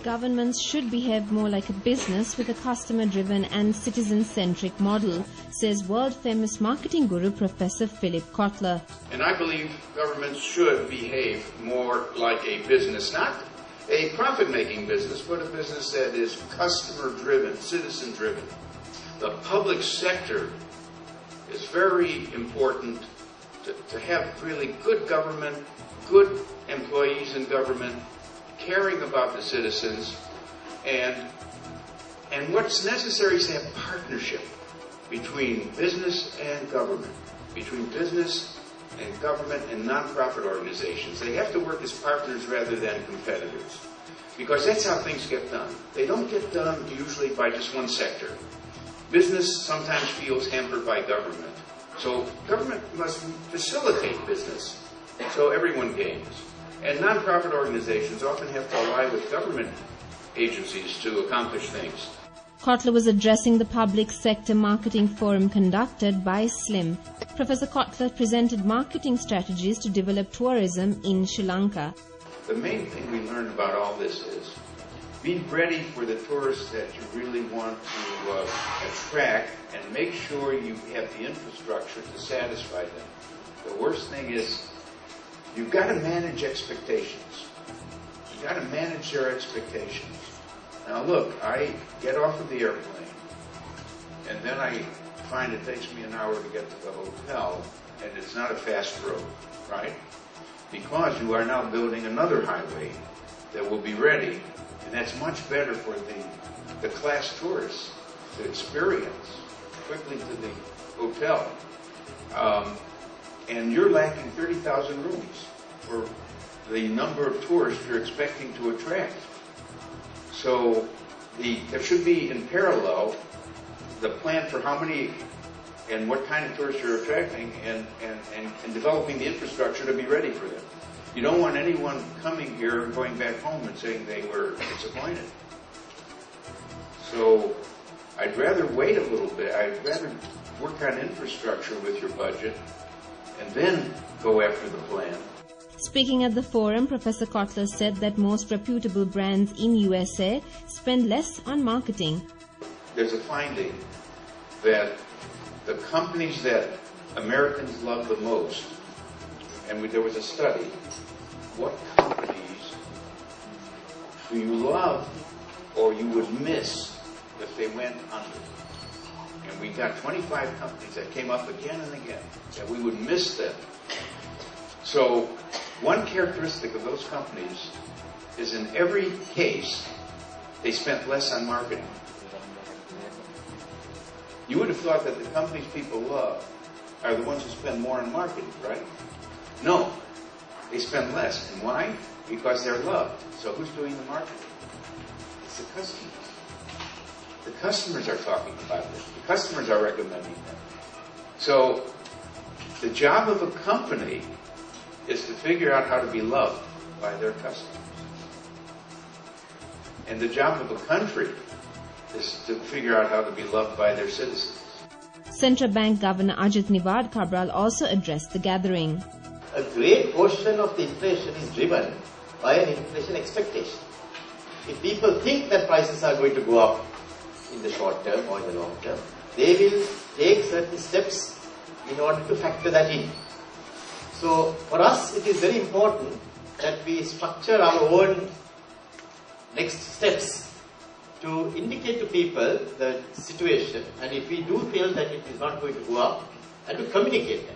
Governments should behave more like a business with a customer-driven and citizen-centric model, says world-famous marketing guru Professor Philip Kotler. And I believe governments should behave more like a business, not a profit-making business, but a business that is customer-driven, citizen-driven. The public sector is very important to have really good government, good employees in government, caring about the citizens, and what's necessary is to have partnership between business and government, between business and government and nonprofit organizations. They have to work as partners rather than competitors, because that's how things get done. They don't get done usually by just one sector. Business sometimes feels hampered by government. So government must facilitate business so everyone gains. And nonprofit organizations often have to ally with government agencies to accomplish things. Kotler was addressing the public sector marketing forum conducted by SLIM. Professor Kotler presented marketing strategies to develop tourism in Sri Lanka. The main thing we learned about all this is be ready for the tourists that you really want to attract, and make sure you have the infrastructure to satisfy them. The worst thing is you've got to manage expectations. You've got to manage their expectations. Now look, I get off of the airplane, and then I find it takes me an hour to get to the hotel, and it's not a fast road, right? Because you are now building another highway that will be ready, and that's much better for the class tourists to experience quickly to the hotel. And you're lacking 30,000 rooms for the number of tourists you're expecting to attract. So there should be, in parallel, the plan for how many and what kind of tourists you're attracting, and developing the infrastructure to be ready for them. You don't want anyone coming here and going back home and saying they were disappointed. So I'd rather wait a little bit. I'd rather work on infrastructure with your budget and then go after the plan. Speaking at the forum, Professor Kotler said that most reputable brands in USA spend less on marketing. There's a finding that the companies that Americans love the most, and there was a study, what companies do you love or you would miss if they went under? And we got 25 companies that came up again and again, that we would miss them. So one characteristic of those companies is in every case, they spent less on marketing. You would have thought that the companies people love are the ones who spend more on marketing, right? No, they spend less. And why? Because they're loved. So who's doing the marketing? It's the customers. The customers are talking about this. The customers are recommending them. So the job of a company is to figure out how to be loved by their customers. And the job of a country is to figure out how to be loved by their citizens. Central Bank Governor Ajit Nivad Cabral also addressed the gathering. A great portion of the inflation is driven by an inflation expectation. If people think that prices are going to go up in the short term or in the long term, they will take certain steps in order to factor that in. So for us, it is very important that we structure our own next steps to indicate to people the situation, and if we do feel that it is not going to go up, and to communicate that.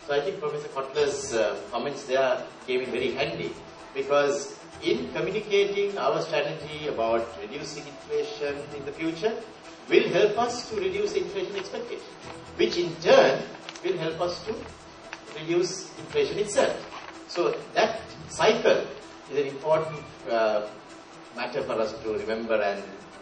So I think Professor Kotler's comments there came in very handy, because in communicating our strategy about reducing inflation in the future will help us to reduce inflation expectation, which in turn will help us to reduce inflation itself. So that cycle is an important matter for us to remember and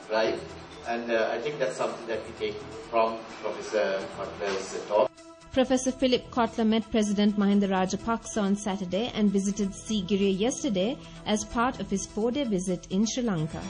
drive, and I think that's something that we take from Professor Kotler's talk. Professor Philip Kotler met President Mahinda Rajapaksa on Saturday and visited Sigiriya yesterday as part of his 4-day visit in Sri Lanka.